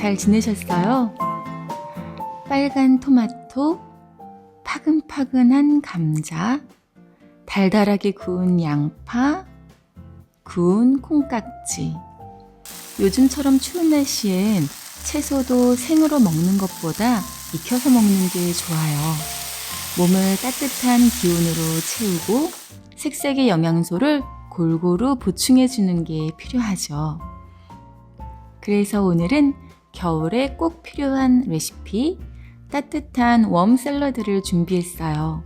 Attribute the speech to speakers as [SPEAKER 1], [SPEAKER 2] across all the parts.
[SPEAKER 1] 잘 지내셨어요? 빨간 토마토, 파근파근한 감자, 달달하게 구운 양파, 구운 콩깍지. 요즘처럼 추운 날씨엔 채소도 생으로 먹는 것보다 익혀서 먹는 게 좋아요. 몸을 따뜻한 기운으로 채우고 색색의 영양소를 골고루 보충해주는 게 필요하죠. 그래서 오늘은 겨울에 꼭 필요한 레시피, 따뜻한 웜 샐러드를 준비했어요.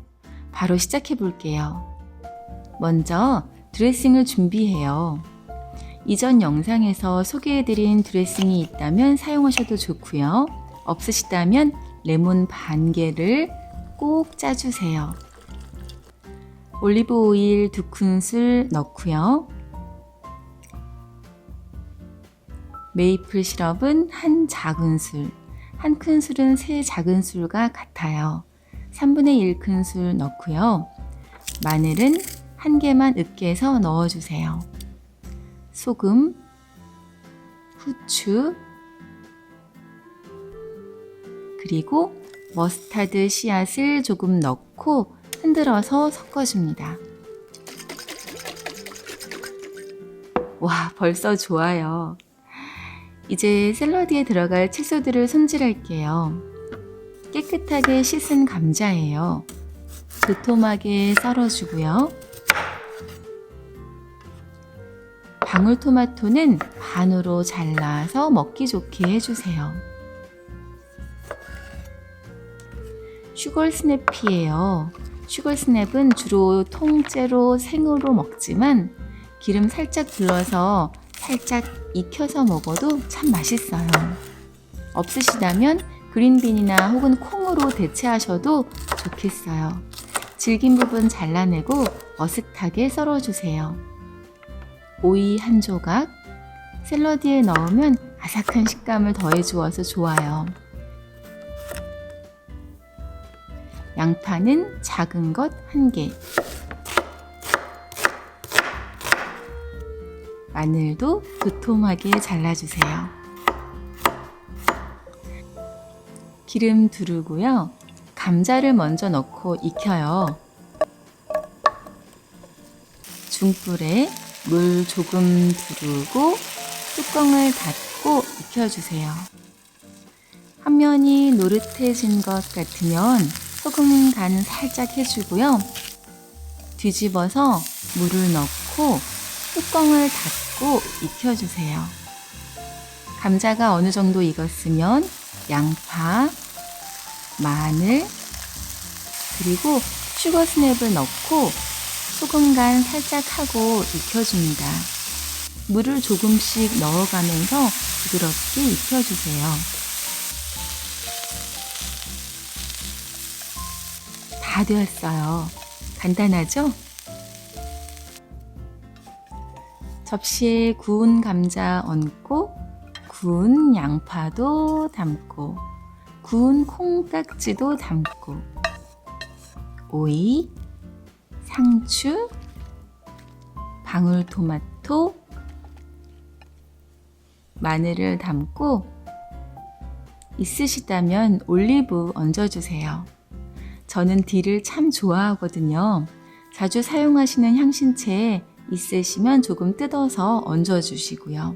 [SPEAKER 1] 바로 시작해 볼게요. 먼저 드레싱을 준비해요. 이전 영상에서 소개해드린 드레싱이 있다면 사용하셔도 좋고요. 없으시다면 레몬 반 개를 꼭 짜주세요. 올리브 오일 2큰술 넣고요. 메이플 시럽은 1작은술, 1큰술은 3작은술과 같아요. 1/3 큰술 넣고요. 마늘은 1개만 으깨서 넣어주세요. 소금, 후추, 그리고 머스타드 씨앗을 조금 넣고 흔들어서 섞어줍니다. 와, 벌써 좋아요. 이제 샐러드에 들어갈 채소들을 손질할게요. 깨끗하게 씻은 감자예요. 도톰하게 썰어주고요. 방울토마토는 반으로 잘라서 먹기 좋게 해주세요. 슈걸스냅이에요. 슈걸스냅은 주로 통째로 생으로 먹지만 기름 살짝 둘러서 살짝 익혀서 먹어도 참 맛있어요. 없으시다면 그린빈이나 혹은 콩으로 대체하셔도 좋겠어요. 질긴 부분 잘라내고 어슷하게 썰어주세요. 오이 1조각, 샐러드에 넣으면 아삭한 식감을 더해주어서 좋아요. 양파는 작은 것 1개, 마늘도 도톰하게 잘라주세요. 기름 두르고요. 감자를 먼저 넣고 익혀요. 중불에 물 조금 두르고 뚜껑을 닫고 익혀주세요. 한 면이 노릇해진 것 같으면 소금 간 살짝 해주고요. 뒤집어서 물을 넣고 뚜껑을 닫고 익혀주세요. 감자가 어느 정도 익었으면 양파, 마늘, 그리고 슈거스냅을 넣고 소금 간 살짝 하고 익혀줍니다. 물을 조금씩 넣어가면서 부드럽게 익혀주세요. 다 되었어요. 간단하죠? 접시에 구운 감자 얹고 구운 양파도 담고 구운 콩깍지도 담고 오이, 상추, 방울토마토, 마늘을 담고 있으시다면 올리브 얹어주세요. 저는 딜을 참 좋아하거든요. 자주 사용하시는 향신채에 있으시면 조금 뜯어서 얹어주시고요.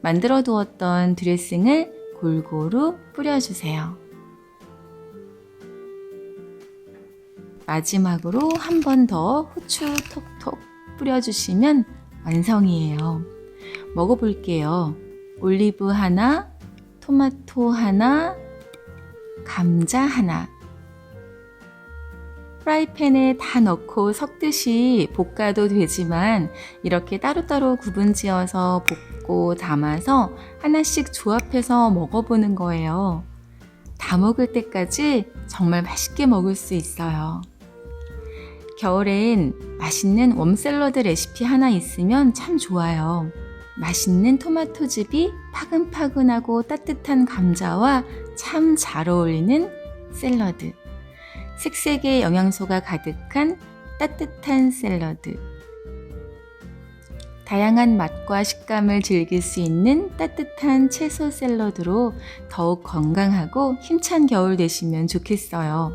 [SPEAKER 1] 만들어 두었던 드레싱을 골고루 뿌려주세요. 마지막으로 한 번 더 후추 톡톡 뿌려주시면 완성이에요. 먹어볼게요. 올리브 하나, 토마토 하나, 감자 하나. 프라이팬에 다 넣고 섞듯이 볶아도 되지만 이렇게 따로따로 구분 지어서 볶고 담아서 하나씩 조합해서 먹어보는 거예요. 다 먹을 때까지 정말 맛있게 먹을 수 있어요. 겨울엔 맛있는 웜샐러드 레시피 하나 있으면 참 좋아요. 맛있는 토마토즙이 파근파근하고 따뜻한 감자와 참 잘 어울리는 샐러드. 색색의 영양소가 가득한 따뜻한 샐러드. 다양한 맛과 식감을 즐길 수 있는 따뜻한 채소 샐러드로 더욱 건강하고 힘찬 겨울 되시면 좋겠어요.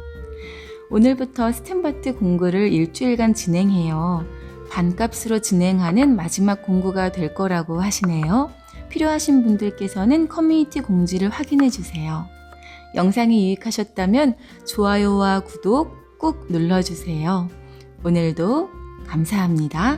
[SPEAKER 1] 오늘부터 스탠바트 공구를 일주일간 진행해요. 반값으로 진행하는 마지막 공구가 될 거라고 하시네요. 필요하신 분들께서는 커뮤니티 공지를 확인해 주세요. 영상이 유익하셨다면 좋아요와 구독 꾹 눌러주세요. 오늘도 감사합니다.